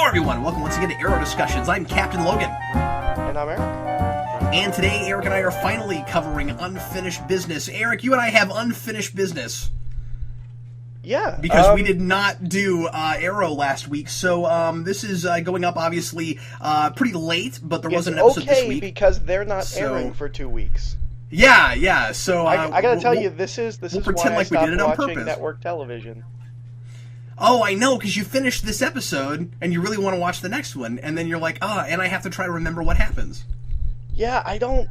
everyone, welcome once again to Arrow Discussions. I'm Captain Logan. And I'm Eric. And today, Eric and I are finally covering unfinished business. Eric, you and I have unfinished business. Yeah. Because we did not do Arrow last week, so this is going up, obviously, pretty late, but there was an episode this week. Because they're not airing for 2 weeks. Yeah, so... I gotta tell you, this is we'll pretend why like I stopped we did it on watching purpose. network television. Oh, I know, because you finished this episode, and you really want to watch the next one, and then you're like, and I have to try to remember what happens. Yeah, I don't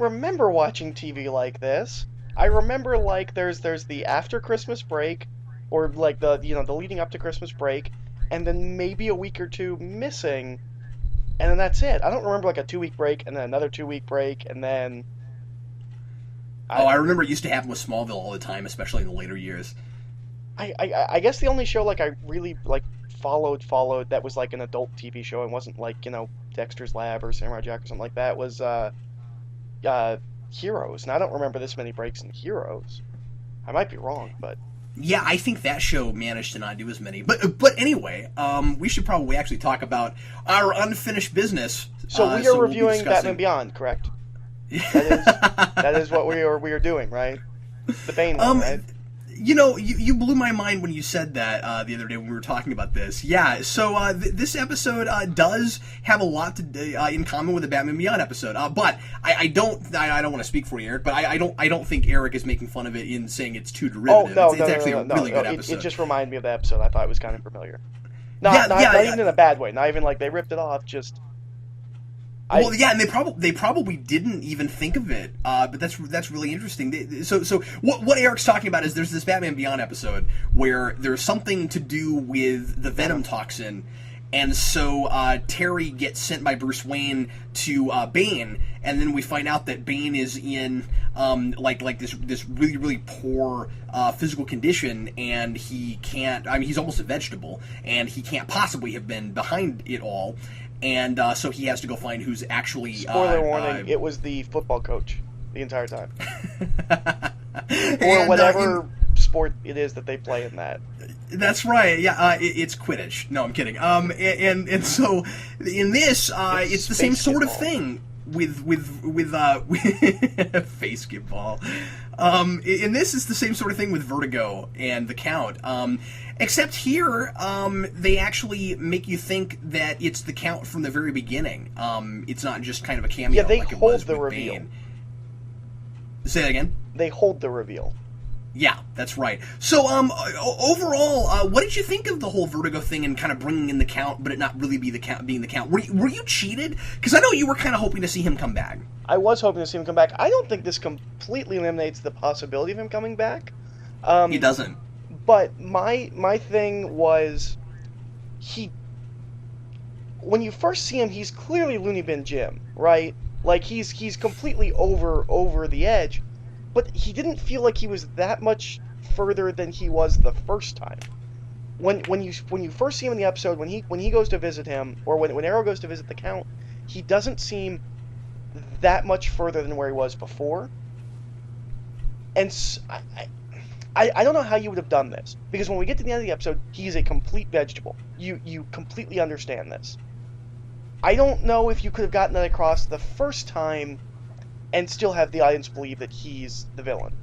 remember watching TV like this. I remember, like, there's the after Christmas break, or, like, the leading up to Christmas break, and then maybe a week or two missing, and then that's it. I don't remember, like, a 2-week break, and then another 2-week break, and then... I remember it used to happen with Smallville all the time, especially in the later years. I guess the only show, like, I really, like, followed that was, like, an adult TV show and wasn't, like, Dexter's Lab or Samurai Jack or something like that was, Heroes. And I don't remember this many breaks in Heroes. I might be wrong, but... Yeah, I think that show managed to not do as many. But anyway, we should probably actually talk about our unfinished business. So we are reviewing Batman Beyond, correct? That is what we are doing, right? The Bane one, right? You blew my mind when you said that the other day when we were talking about this. Yeah, so this episode does have a lot to in common with the Batman Beyond episode. But I don't want to speak for you, Eric. But I don't think Eric is making fun of it in saying it's too derivative. Oh no, it's actually a really good episode. It just reminded me of the episode. I thought it was kind of familiar. Not even in a bad way. Not even like they ripped it off. Just. And they probably didn't even think of it, but that's really interesting. So what Eric's talking about is there's this Batman Beyond episode where there's something to do with the Venom toxin, and so Terry gets sent by Bruce Wayne to Bane, and then we find out that Bane is in like this really really poor physical condition, and he can't. I mean, he's almost a vegetable, and he can't possibly have been behind it all. And so he has to go find who's actually... Spoiler warning, it was the football coach the entire time. Or whatever sport it is that they play in that. That's right, yeah, it's Quidditch. No, I'm kidding. And so in this, it's the same sort of thing with face skip ball. In this, it's the same sort of thing with Vertigo and the Count. Except here, they actually make you think that it's the Count from the very beginning. It's not just kind of a cameo. Yeah, they like it hold was the with reveal. Bane. Say that again? They hold the reveal. Yeah, that's right. So, overall, what did you think of the whole Vertigo thing and kind of bringing in the Count, but it not really being the Count? Were you cheated? Because I know you were kind of hoping to see him come back. I was hoping to see him come back. I don't think this completely eliminates the possibility of him coming back. He doesn't. But my thing was, when you first see him, he's clearly Looney Bin Jim, right? Like he's completely over the edge, but he didn't feel like he was that much further than he was the first time. When you first see him in the episode, when he goes to visit him, or when Arrow goes to visit the Count, he doesn't seem that much further than where he was before. And I don't know how you would have done this, because when we get to the end of the episode, he's a complete vegetable. You completely understand this. I don't know if you could have gotten that across the first time and still have the audience believe that he's the villain.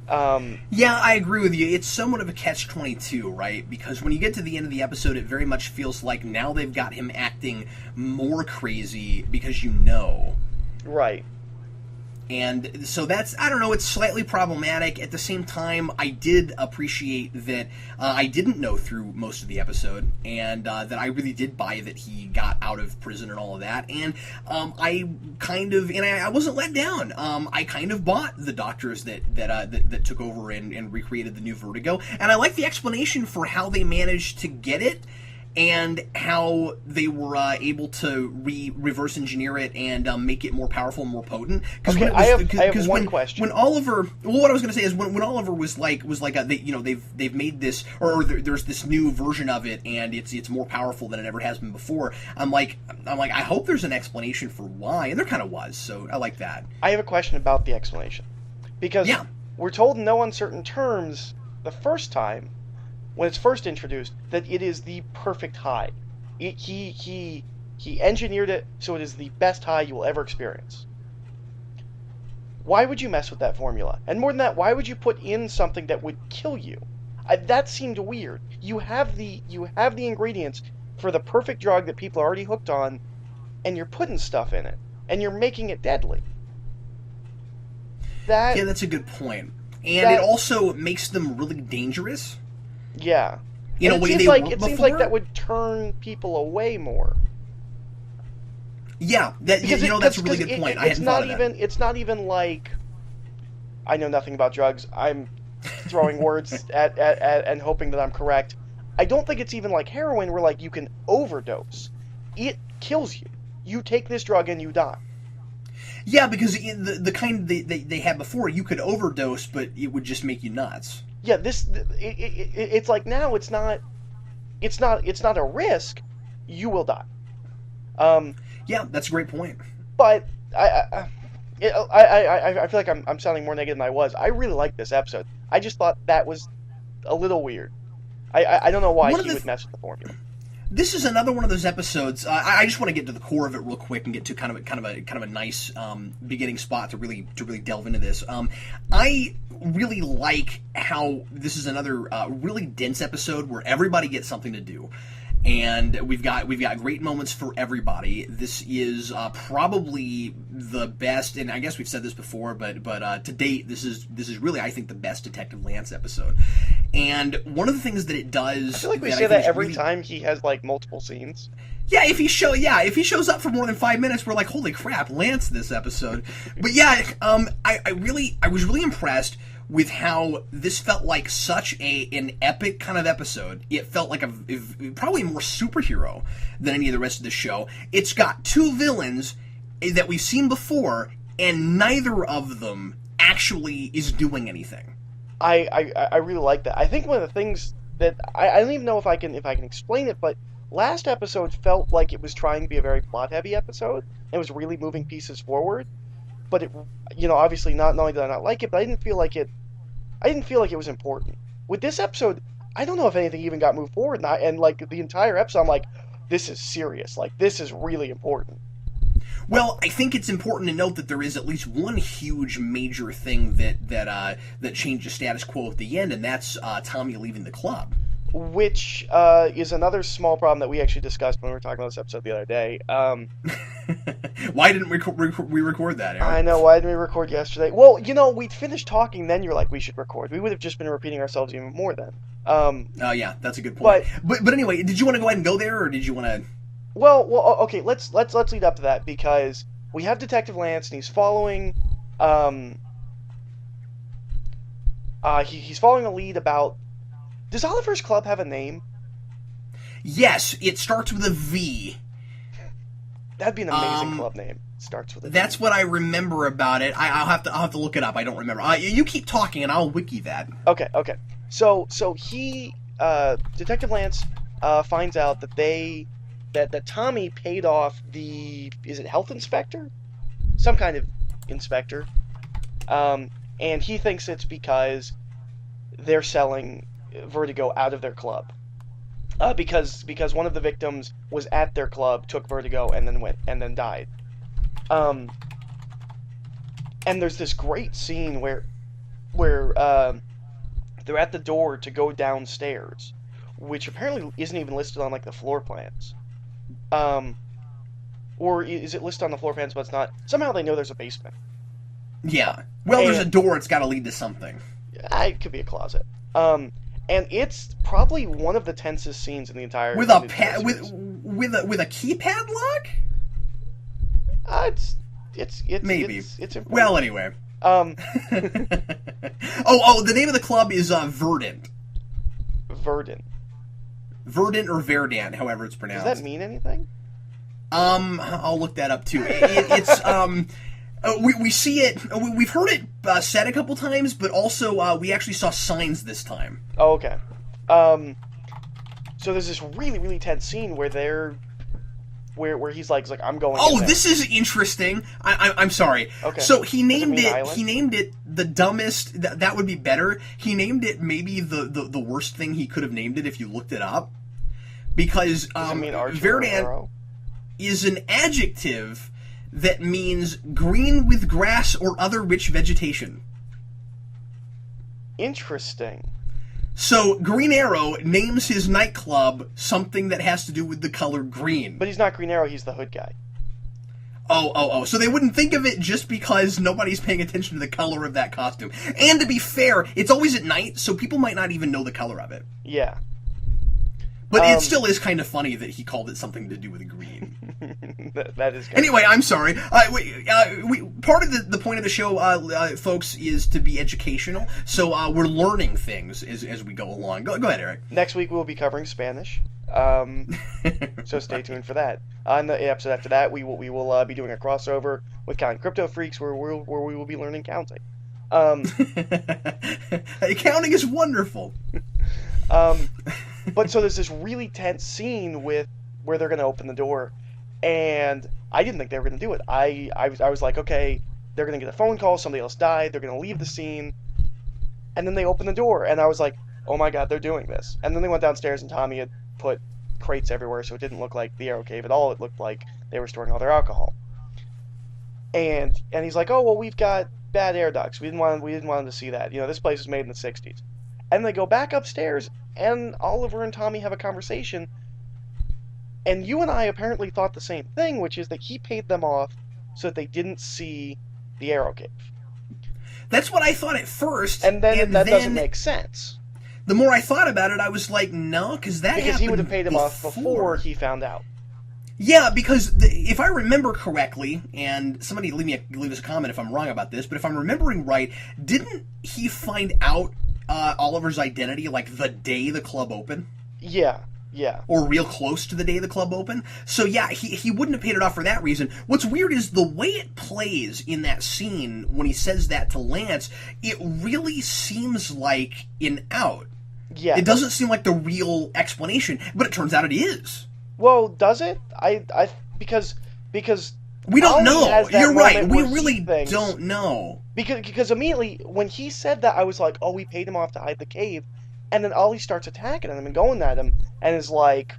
Yeah, I agree with you. It's somewhat of a catch-22, right? Because when you get to the end of the episode, it very much feels like now they've got him acting more crazy because you know. Right. And so that's, I don't know, it's slightly problematic. At the same time, I did appreciate that I didn't know through most of the episode, and that I really did buy that he got out of prison and all of that. And I wasn't let down. I kind of bought the doctors that took over and recreated the new Vertigo. And I like the explanation for how they managed to get it, and how they were able to reverse engineer it and make it more powerful and more potent. Okay, I have one question. When Oliver, what I was going to say is when Oliver was like they've made this, or there's this new version of it and it's more powerful than it ever has been before. I'm like I hope there's an explanation for why, and there kind of was. So I like that. I have a question about the explanation, because we're told in no uncertain terms the first time. when it's first introduced, that it is the perfect high. He engineered it so it is the best high you will ever experience. Why would you mess with that formula? And more than that, why would you put in something that would kill you? That seemed weird. You have the ingredients for the perfect drug that people are already hooked on, and you're putting stuff in it, and you're making it deadly. Yeah, that's a good point. And it also makes them really dangerous. Yeah. In a way they weren't before. It seems like that would turn people away more. Yeah, that's a really good point. I hadn't thought of that. It's not even like, I know nothing about drugs. I'm throwing words at and hoping that I'm correct. I don't think it's even like heroin where like you can overdose. It kills you. You take this drug and you die. Yeah, because in the kind they had before, you could overdose, but it would just make you nuts. Yeah, it's like now it's not a risk. You will die. Yeah, that's a great point. But I feel like I'm sounding more negative than I was. I really liked this episode. I just thought that was a little weird. I don't know why he would mess with the formula. This is another one of those episodes. I just want to get to the core of it real quick and get to kind of a nice beginning spot to really delve into this. I really like how this is another really dense episode where everybody gets something to do. And we've got great moments for everybody. This is probably the best, and I guess we've said this before, but to date, this is really, I think, the best Detective Lance episode. And one of the things that it does, I feel like we say that every time he has like multiple scenes. Yeah, if he shows up for more than 5 minutes, we're like, holy crap, Lance this episode. But yeah, I was really impressed with how this felt like such an epic kind of episode. It felt like probably more superhero than any of the rest of the show. It's got two villains that we've seen before, and neither of them actually is doing anything. I really like that. I think one of the things that I don't even know if I can explain it, but last episode felt like it was trying to be a very plot heavy episode. It was really moving pieces forward. But it, obviously not only did I not like it, but I didn't feel like it was important. With this episode, I don't know if anything even got moved forward, and like the entire episode, I'm like, this is serious. Like, this is really important. Well, I think it's important to note that there is at least one huge major thing that changed the status quo at the end, and that's Tommy leaving the club. Which is another small problem that we actually discussed when we were talking about this episode the other day. Why didn't we record that, Eric? I know, why didn't we record yesterday? Well, we'd finished talking, then you're like, we should record. We would have just been repeating ourselves even more then. Yeah, that's a good point. But anyway, did you want to go ahead and go there, or did you want to... Well, okay, let's lead up to that, because we have Detective Lance, and he's following... he's following a lead about... Does Oliver's Club have a name? Yes, it starts with a V. That'd be an amazing club name. It starts with a V. That's what I remember about it. I'll have to look it up. I don't remember. You keep talking, and I'll wiki that. Okay. So he, Detective Lance, finds out that Tommy paid off is it health inspector? Some kind of inspector. And he thinks it's because they're selling Vertigo out of their club, because one of the victims was at their club, took Vertigo, and then died. And there's this great scene where they're at the door to go downstairs, which apparently isn't even listed on like the floor plans, or is it listed on the floor plans but it's not? Somehow they know there's a basement. Yeah. Well, there's a door. It's got to lead to something. It could be a closet. And it's probably one of the tensest scenes in the entire with a keypad lock. It's maybe it's important. Well, anyway. The name of the club is Verdant. Verdant or Verdant, however it's pronounced. Does that mean anything? I'll look that up too. It's we see it. We've heard it said a couple times, but also we actually saw signs this time. Oh, okay. So there's this really, really tense scene where they're where he's like I'm going. Oh, this is interesting. I'm sorry. Okay. So he named it the dumbest. That would be better. He named it maybe the worst thing he could have named it if you looked it up, because Verdant is an adjective that means green with grass or other rich vegetation. Interesting. So Green Arrow names his nightclub something that has to do with the color green. But he's not Green Arrow, he's the hood guy. Oh. So they wouldn't think of it just because nobody's paying attention to the color of that costume. And to be fair, it's always at night, so people might not even know the color of it. Yeah. But it still is kind of funny that he called it something to do with green. that is. Anyway, I'm sorry. Part of the point of the show, folks, is to be educational. So we're learning things as we go along. Go ahead, Eric. Next week we'll be covering Spanish. So stay tuned for that. On the episode after that, we will be doing a crossover with Counting Crypto Freaks, where we will be learning counting. Counting is wonderful. But so there's this really tense scene where they're going to open the door, and I didn't think they were going to do it. I was like, okay, they're going to get a phone call, somebody else died, they're going to leave the scene, and then they open the door, and I was like, oh my god, they're doing this. And then they went downstairs, and Tommy had put crates everywhere, so it didn't look like the Arrow Cave at all. It looked like they were storing all their alcohol. And he's like, oh well, we've got bad air ducts. We didn't want them to see that. This place was made in the '60s. And they go back upstairs, and Oliver and Tommy have a conversation. And you and I apparently thought the same thing, which is that he paid them off so that they didn't see the Arrow Cave. That's what I thought at first. And then that doesn't make sense. The more I thought about it, I was like, no, because he would have paid him off before he found out. Yeah, because if I remember correctly, and somebody leave us a comment if I'm wrong about this, but if I'm remembering right, didn't he find out Oliver's identity like the day the club opened? Yeah. Or real close to the day the club opened. So yeah, he wouldn't have paid it off for that reason. What's weird is the way it plays in that scene when he says that to Lance, it really seems like an out. Yeah. It doesn't seem like the real explanation, but it turns out it is. Well, does it? Because we don't know. You're right. We really thinks, don't know. Because immediately when he said that, I was like, oh, we paid him off to hide the cave. And then Ollie starts attacking him and going at him, and is like,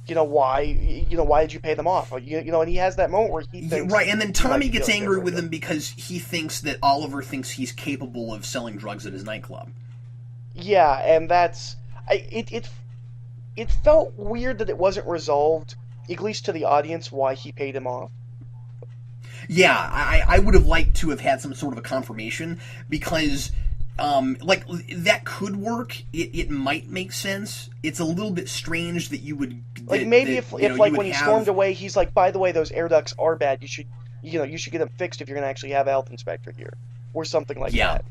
why did you pay them off? And he has that moment where he thinks... Right, and then Tommy gets angry with him because he thinks that Oliver thinks he's capable of selling drugs at his nightclub. Yeah, and that's... It felt weird that it wasn't resolved, at least to the audience, why he paid him off. Yeah, I would have liked to have had some sort of a confirmation, because... that could work. It might make sense. It's a little bit strange that you would... if when he stormed away, he's like, by the way, those air ducts are bad. You should get them fixed if you're going to actually have a health inspector here. Or something like that.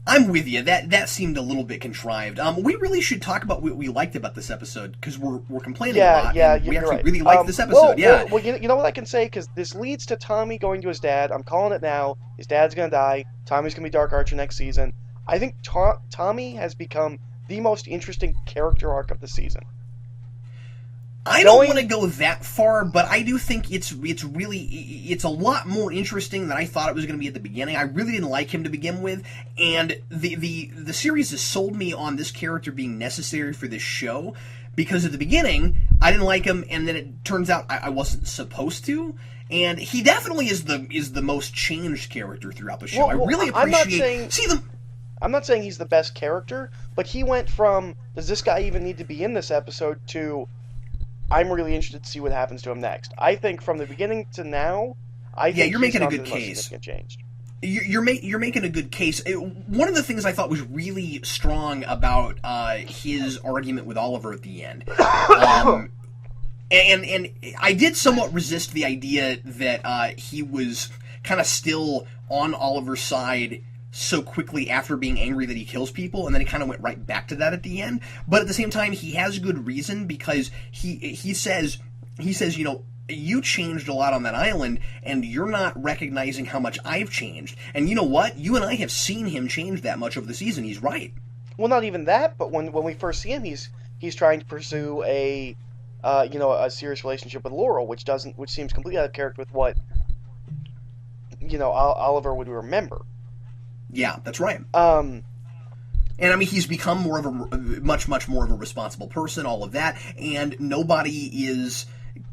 I'm with you. That seemed a little bit contrived. We really should talk about what we liked about this episode, because we're complaining a lot. Yeah, we actually right. really liked this episode. Well, you know what I can say? Because this leads to Tommy going to his dad. I'm calling it now. His dad's going to die. Tommy's going to be Dark Archer next season. I think Tommy has become the most interesting character arc of the season. I don't want to go that far, but I do think it's a lot more interesting than I thought it was going to be at the beginning. I really didn't like him to begin with, and the series has sold me on this character being necessary for this show, because at the beginning I didn't like him, and then it turns out I wasn't supposed to. And he definitely is the most changed character throughout the show. I really appreciate... I'm not saying he's the best character, but he went from, does this guy even need to be in this episode, to, I'm really interested to see what happens to him next. I think from the beginning to now, you're making a good case. Changed. You're making a good case. One of the things I thought was really strong about his argument with Oliver at the end, and I did somewhat resist the idea that he was kind of still on Oliver's side so quickly after being angry that he kills people, and then he kind of went right back to that at the end. But at the same time, he has good reason, because he says, you changed a lot on that island, and you're not recognizing how much I've changed. And you know what? You and I have seen him change that much over the season. He's right. Well, not even that, but when we first see him, he's trying to pursue a a serious relationship with Laurel, which seems completely out of character with what, Oliver would remember. Yeah, that's right. Um, And I mean, he's become much more of a responsible person, all of that, and nobody is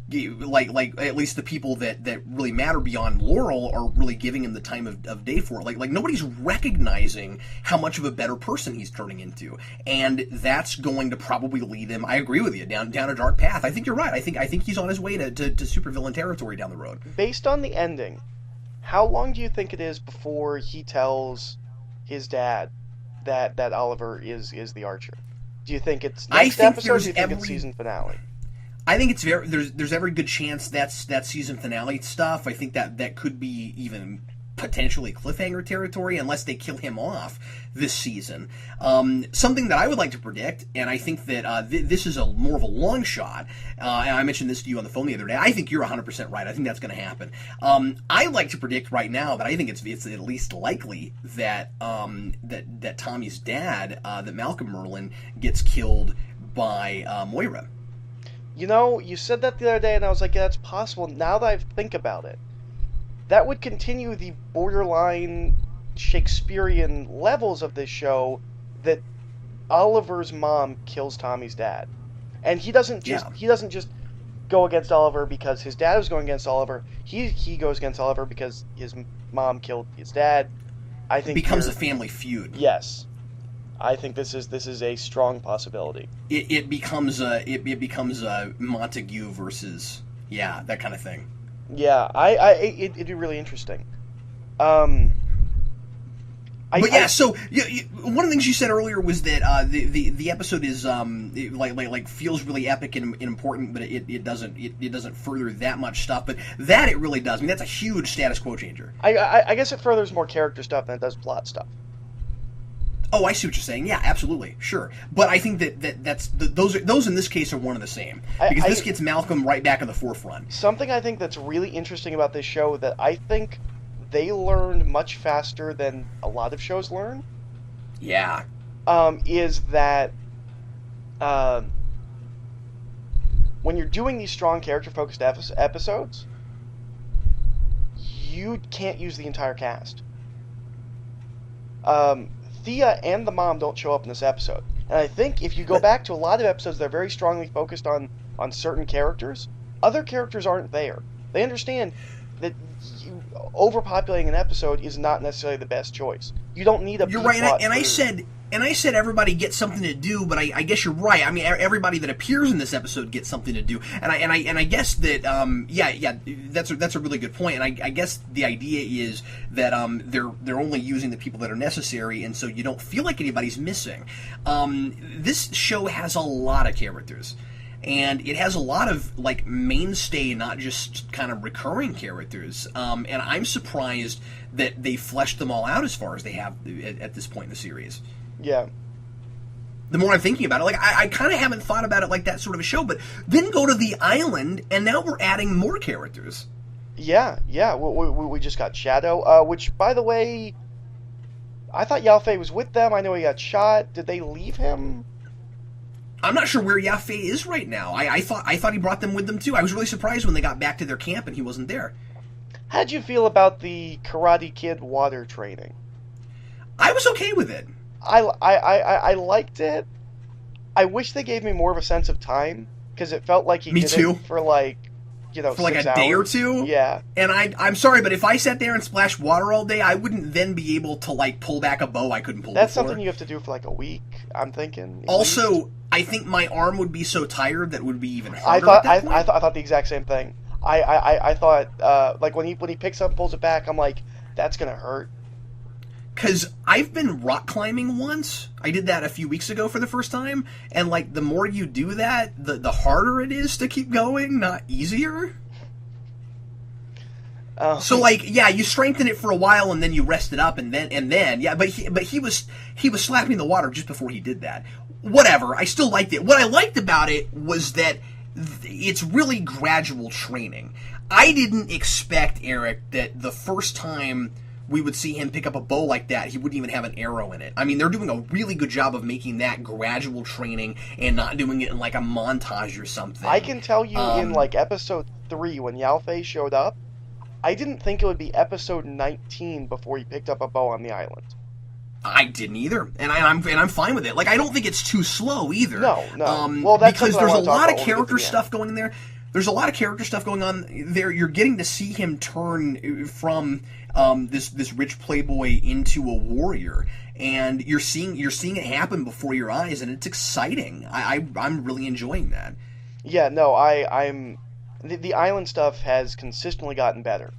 like at least the people that really matter beyond Laurel are really giving him the time of day for it. Like nobody's recognizing how much of a better person he's turning into, and that's going to probably lead him. I agree with you, down a dark path. I think you're right. I think he's on his way to supervillain territory down the road. Based on the ending, how long do you think it is before he tells his dad that Oliver is the Archer? Do you think it's next episode, or do you think it's season finale? I think it's there's every good chance that's season finale stuff. I think that could be even potentially cliffhanger territory unless they kill him off this season. Something that I would like to predict, and I think that this is more of a long shot, and I mentioned this to you on the phone the other day, I think you're 100% right. I think that's going to happen. I like to predict right now that I think it's at least likely that that Tommy's dad, that Malcolm Merlyn, gets killed by Moira. You said that the other day, and I was like, yeah, that's possible. Now that I think about it, that would continue the borderline Shakespearean levels of this show, that Oliver's mom kills Tommy's dad. And he doesn't just go against Oliver because his dad was going against Oliver. He goes against Oliver because his mom killed his dad. I think it becomes a family feud. Yes. I think this is a strong possibility. It becomes a Montague versus that kind of thing. Yeah, it'd be really interesting. So one of the things you said earlier was that the episode is like feels really epic and important, but it doesn't further that much stuff. But that it really does. I mean, that's a huge status quo changer. I guess it furthers more character stuff than it does plot stuff. Oh, I see what you're saying. Yeah, absolutely, sure. But I think those in this case are one and the same, because this gets Malcolm right back in the forefront. Something I think that's really interesting about this show that I think they learned much faster than a lot of shows learn. Yeah. Is that when you're doing these strong character-focused episodes, you can't use the entire cast. Thea and the mom don't show up in this episode. And I think if you go back to a lot of episodes that are very strongly focused on certain characters, other characters aren't there. They understand that overpopulating an episode is not necessarily the best choice. You don't need a... You're right, and I said everybody gets something to do, but I guess you're right. I mean, everybody that appears in this episode gets something to do, and I guess that that's a really good point. And I guess the idea is that they're only using the people that are necessary, and so you don't feel like anybody's missing. This show has a lot of characters, and it has a lot of like mainstay, not just kind of recurring characters. And I'm surprised that they fleshed them all out as far as they have at this point in the series. Yeah. The more I'm thinking about it, like I kind of haven't thought about it like that sort of a show, but then go to the island, and now we're adding more characters. Yeah. We just got Shadow, which, by the way, I thought Yao Fei was with them. I know he got shot. Did they leave him? I'm not sure where Yao Fei is right now. I thought he brought them with them too. I was really surprised when they got back to their camp and he wasn't there. How'd you feel about the Karate Kid water training? I was okay with it. I liked it. I wish they gave me more of a sense of time, because it felt like he did it for like, for like 6 a day or hours. two. Yeah. And I'm sorry, but if I sat there and splashed water all day, I wouldn't then be able to like pull back a bow I couldn't pull That's before. something you have to do for like a week, I'm thinking. Also, I think my arm would be so tired that it would be even harder. I thought the exact same thing. I thought like when he picks up and pulls it back, I'm like, that's gonna hurt. Because I've been rock climbing once. I did that a few weeks ago for the first time. And, like, the more you do that, the harder it is to keep going, not easier. So, like, yeah, you strengthen it for a while and then you rest it up and then yeah. But he was slapping the water just before he did that. Whatever. I still liked it. What I liked about it was that it's really gradual training. I didn't expect, Eric, that the first time we would see him pick up a bow like that, he wouldn't even have an arrow in it. I mean, they're doing a really good job of making that gradual training and not doing it in like a montage or something. I can tell you in like episode 3 when Yao Fei showed up, I didn't think it would be episode 19 before he picked up a bow on the island. I didn't either, and I'm fine with it. Like, I don't think it's too slow either. No. Well, that's because there's a lot of character stuff going in there. There's a lot of character stuff going on there. You're getting to see him turn from this rich playboy into a warrior, and you're seeing it happen before your eyes, and it's exciting. I'm really enjoying that. Yeah, no, I'm. The island stuff has consistently gotten better.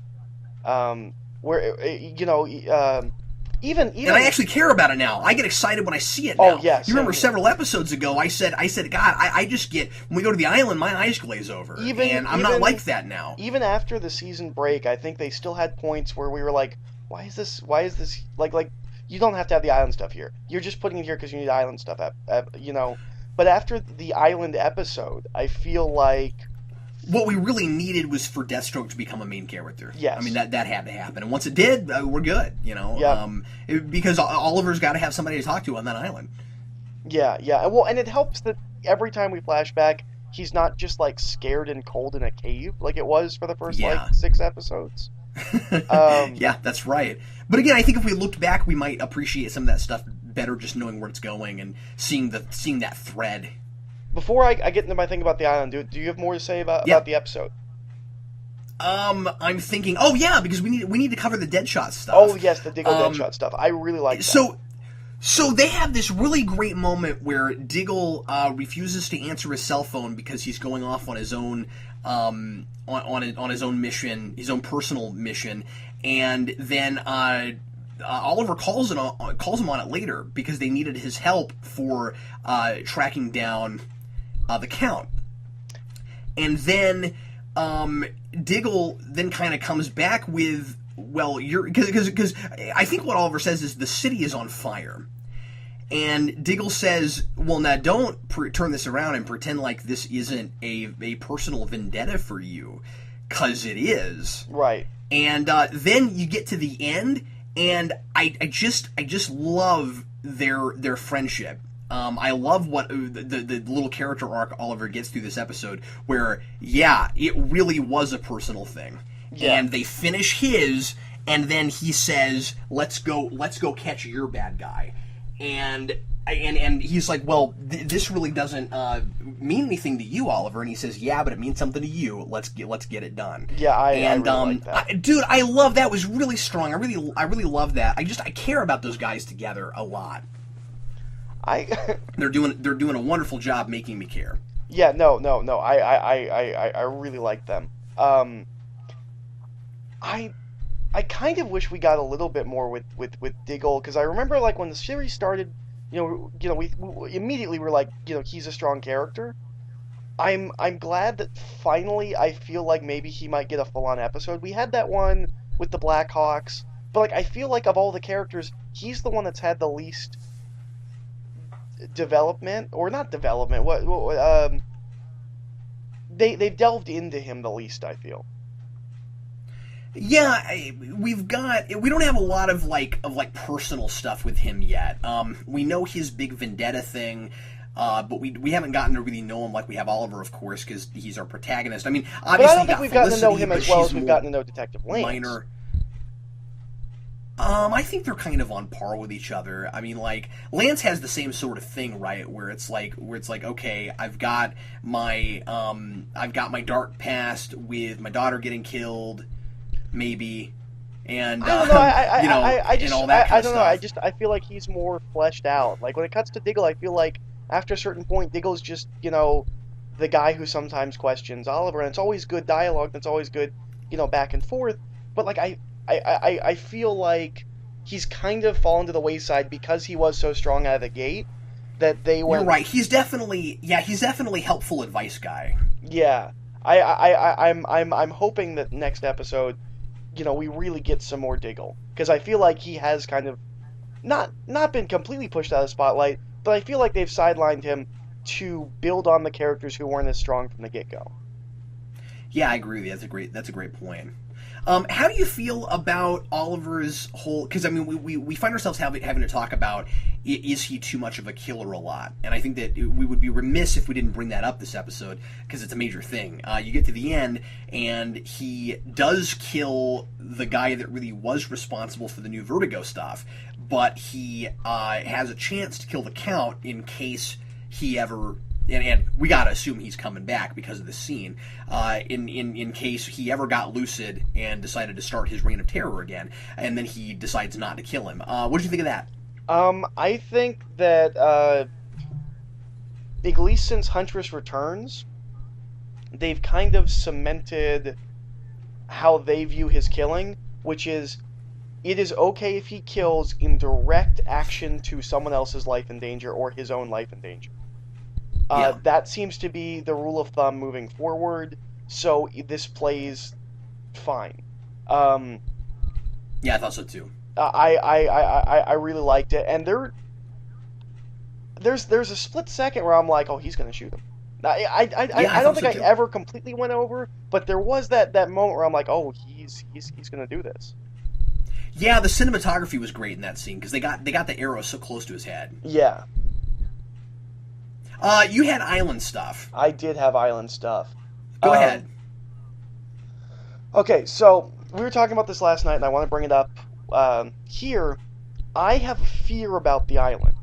Even and I actually care about it now. I get excited when I see it now. Oh, yes. You remember several episodes ago, I said, God, I just get, when we go to the island, my eyes glaze over. And I'm not like that now. Even after the season break, I think they still had points where we were like, why is this, like, you don't have to have the island stuff here. You're just putting it here because you need island stuff, But after the island episode, I feel like what we really needed was for Deathstroke to become a main character. Yes. I mean, that had to happen. And once it did, we're good, Yep. Because Oliver's got to have somebody to talk to on that island. Yeah. Well, and it helps that every time we flash back, he's not just, like, scared and cold in a cave like it was for the first, 6 episodes. Yeah, that's right. But again, I think if we looked back, we might appreciate some of that stuff better just knowing where it's going and seeing that thread. Before I get into my thing about the island, do you have more to say about the episode? I'm thinking, because we need to cover the Deadshot stuff. Oh yes, the Diggle Deadshot stuff. I really like that. So they have this really great moment where Diggle refuses to answer his cell phone because he's going off on his own on his own mission, his own personal mission, and then Oliver calls him on it later because they needed his help for tracking down the Count. And then Diggle then kind of comes back with, well, because I think what Oliver says is the city is on fire. And Diggle says, well, now don't turn this around and pretend like this isn't a personal vendetta for you, because it is. Right. And then you get to the end, and I just love their friendship. I love what the little character arc Oliver gets through this episode, where it really was a personal thing, and they finish his, and then he says, "Let's go catch your bad guy," and he's like, "Well, this really doesn't mean anything to you, Oliver," and he says, "Yeah, but it means something to you. Let's get it done." Yeah, I really like that. Dude, I love that. It was really strong. I really love that. I care about those guys together a lot. They're doing a wonderful job making me care. Yeah, no. I really like them. I kind of wish we got a little bit more with Diggle, because I remember, like, when the series started, we immediately were like, he's a strong character. I'm glad that finally I feel like maybe he might get a full-on episode. We had that one with the Blackhawks, but like I feel like of all the characters, he's the one that's had the least development, or not development. They've delved into him the least, I feel. Yeah, we don't have a lot of personal stuff with him yet. We know his big vendetta thing, but we haven't gotten to really know him like we have Oliver, of course, because he's our protagonist. I mean, obviously, but I don't think we've gotten to know him as well as we've gotten to know Detective Lance. Minor. I think they're kind of on par with each other. I mean, like, Lance has the same sort of thing, right? Where it's like, okay, I've got my dark past with my daughter getting killed, maybe, and I don't know. I don't know. I feel like he's more fleshed out. Like when it cuts to Diggle, I feel like after a certain point, Diggle's just the guy who sometimes questions Oliver, and it's always good dialogue. That's always good, back and forth. But like I feel like he's kind of fallen to the wayside because he was so strong out of the gate that they were. You're right. He's definitely helpful advice guy. Yeah, I'm hoping that next episode, we really get some more Diggle, because I feel like he has kind of not been completely pushed out of the spotlight, but I feel like they've sidelined him to build on the characters who weren't as strong from the get-go. Yeah, I agree with you. That's a great point. How do you feel about Oliver's whole? Because I mean, we find ourselves having to talk about, is he too much of a killer a lot? And I think that we would be remiss if we didn't bring that up this episode, because it's a major thing. You get to the end, and he does kill the guy that really was responsible for the new Vertigo stuff, but he has a chance to kill the Count in case he ever. And we gotta assume he's coming back because of this scene. In case he ever got lucid and decided to start his reign of terror again, and then he decides not to kill him. What did you think of that? I think that at least since Huntress returns, they've kind of cemented how they view his killing, which is, it is okay if he kills in direct action to someone else's life in danger or his own life in danger. That seems to be the rule of thumb moving forward, so this plays fine. Yeah, I thought so too. I really liked it, and there's a split second where I'm like, oh, he's gonna shoot him. I don't think I ever completely went over, but there was that moment where I'm like, oh, he's gonna do this. Yeah, the cinematography was great in that scene because they got the arrow so close to his head. Yeah. You had island stuff. I did have island stuff. Go ahead. Okay, so we were talking about this last night, and I want to bring it up here. I have a fear about the island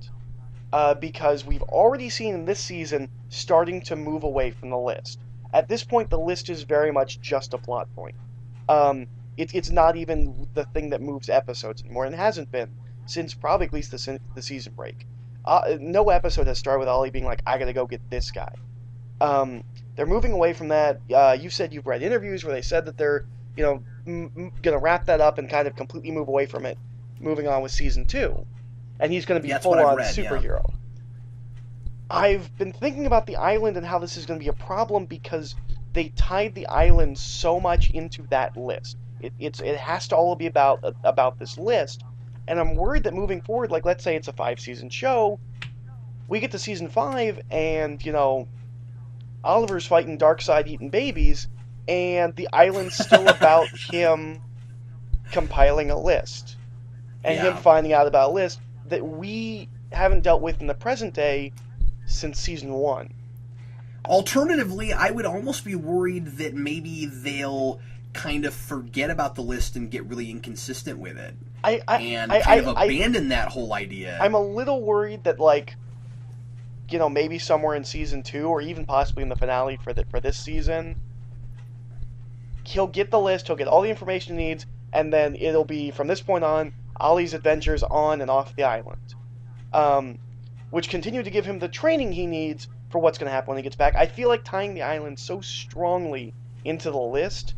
because we've already seen in this season starting to move away from the list. At this point, the list is very much just a plot point. It's not even the thing that moves episodes anymore, and it hasn't been since probably at least the season break. No episode has started with Ollie being like, I gotta go get this guy. They're moving away from that. You said you've read interviews where they said that they're, gonna wrap that up and kind of completely move away from it, moving on with season 2. And he's gonna be full-on superhero. Yeah. I've been thinking about the island and how this is gonna be a problem because they tied the island so much into that list. It has to all be about this list. And I'm worried that moving forward, like, let's say it's a 5-season show, we get to season 5, and, Oliver's fighting Darkseid eating babies, and the island's still about him compiling a list. And him finding out about a list that we haven't dealt with in the present day since season 1. Alternatively, I would almost be worried that maybe they'll kind of forget about the list and get really inconsistent with it. Abandon that whole idea. I'm a little worried that, maybe somewhere in season 2 or even possibly in the finale for this season, he'll get the list, he'll get all the information he needs, and then it'll be, from this point on, Ollie's adventures on and off the island. Which continue to give him the training he needs for what's going to happen when he gets back. I feel like tying the island so strongly into the list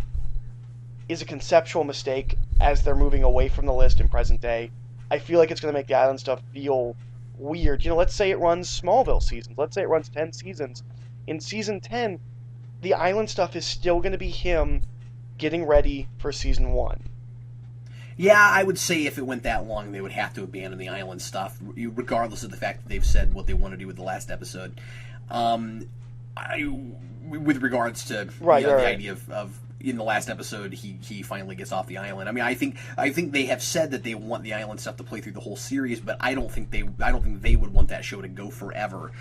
is a conceptual mistake as they're moving away from the list in present day. I feel like it's going to make the island stuff feel weird. Let's say it runs Smallville seasons. Let's say it runs 10 seasons. In season 10, the island stuff is still going to be him getting ready for season 1. Yeah, I would say if it went that long, they would have to abandon the island stuff, regardless of the fact that they've said what they want to do with the last episode. With regards to the idea of in the last episode, he finally gets off the island. I mean, I think they have said that they want the island stuff to play through the whole series, but I don't think they would want that show to go forever.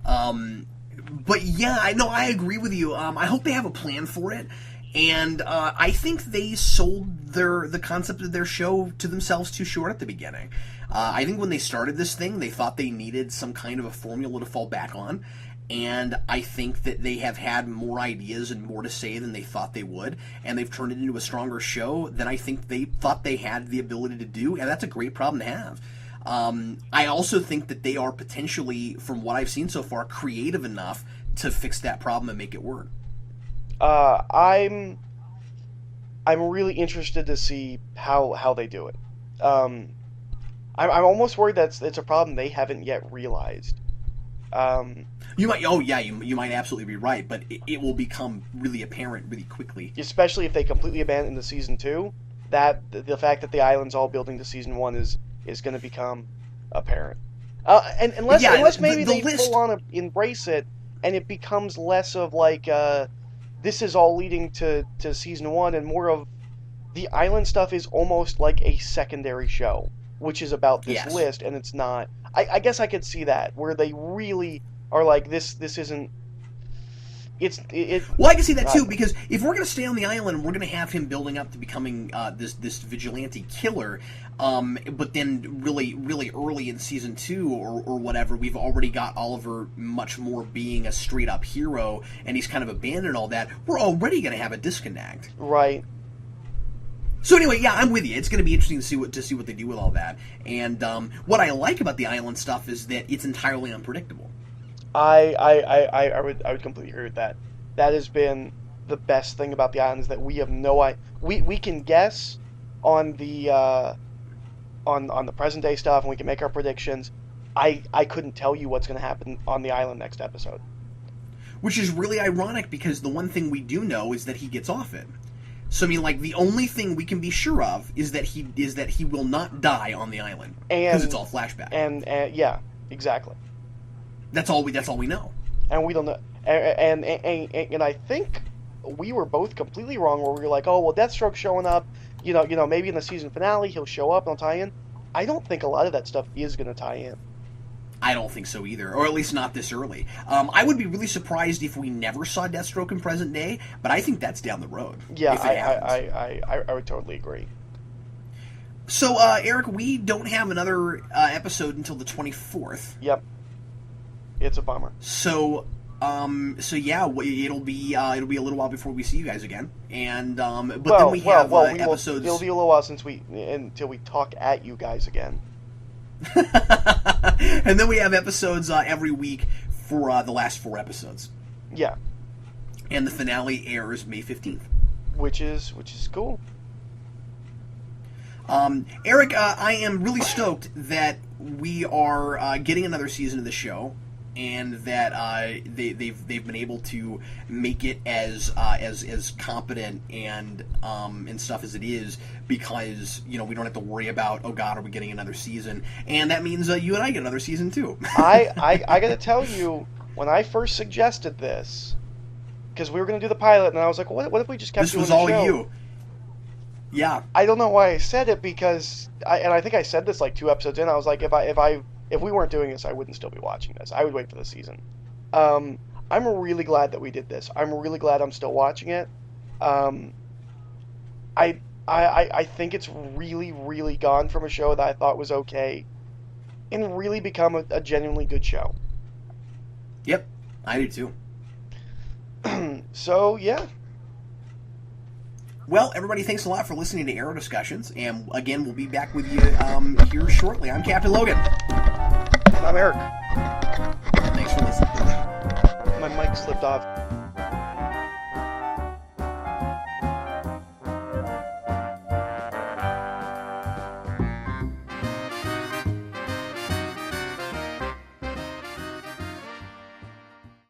But yeah, I agree with you. I hope they have a plan for it, and I think they sold the concept of their show to themselves too short at the beginning. I think when they started this thing, they thought they needed some kind of a formula to fall back on. And I think that they have had more ideas and more to say than they thought they would, and they've turned it into a stronger show than I think they thought they had the ability to do, and that's a great problem to have. I also think that they are potentially, from what I've seen so far, creative enough to fix that problem and make it work. I'm really interested to see how they do it. I'm almost worried that it's a problem they haven't yet realized. You might absolutely be right, but it will become really apparent really quickly. Especially if they completely abandon the season 2, that the fact that the island's all building to season 1 is going to become apparent. And unless maybe they full on embrace it, and it becomes less of like this is all leading to season 1, and more of the island stuff is almost like a secondary show, which is about this Yes. list, and it's not. I guess I could see that, where they really are like, this isn't... Well, I can see that too, because if we're going to stay on the island, we're going to have him building up to becoming this vigilante killer. But then really early in season 2 or whatever, we've already got Oliver much more being a straight up hero, and he's kind of abandoned all that. We're already going to have a disconnect. Right. So anyway, yeah, I'm with you. It's going to be interesting to see what they do with all that. And what I like about the island stuff is that it's entirely unpredictable. I would completely agree with that. That has been the best thing about the island, is that we have no idea. We can guess on the on the present day stuff, and we can make our predictions. I couldn't tell you what's going to happen on the island next episode. Which is really ironic, because the one thing we do know is that he gets off it. So I mean, like, the only thing we can be sure of is that he will not die on the island, because it's all flashback. And yeah, exactly. That's all we know. And we don't know. And I think we were both completely wrong, where we were like, oh well, Deathstroke's showing up. You know, maybe in the season finale he'll show up and he'll tie in. I don't think a lot of that stuff is going to tie in. I don't think so either, or at least not this early. I would be really surprised if we never saw Deathstroke in present day, but I think that's down the road. Yeah, I would totally agree. So, Eric, we don't have another episode until the 24th. Yep. It's a bummer. So yeah, it'll be a little while before we see you guys again, and then we have episodes. It'll be a little while until we talk at you guys again. And then we have episodes every week for the last 4 episodes. Yeah. And the finale airs May 15th. Which is cool. Eric, I am really stoked that we are getting another season of the show, and that they've been able to make it as competent and stuff as it is, because we don't have to worry about, oh God, are we getting another season? And that means you and I get another season too. I got to tell you, when I first suggested this, because we were going to do the pilot, and I was like, what if we just kept doing the show? This was all you. Yeah. I don't know why I said it, because I think I said this like 2 episodes in. I was like, if we weren't doing this, I wouldn't still be watching this. I would wait for the season. I'm really glad that we did this. I'm really glad I'm still watching it. I think it's really, really gone from a show that I thought was okay and really become a genuinely good show. Yep, I do too. So, yeah. Well, everybody, thanks a lot for listening to Arrow Discussions, and again, we'll be back with you here shortly. I'm Captain Logan. I'm Eric. Thanks for listening. My mic slipped off.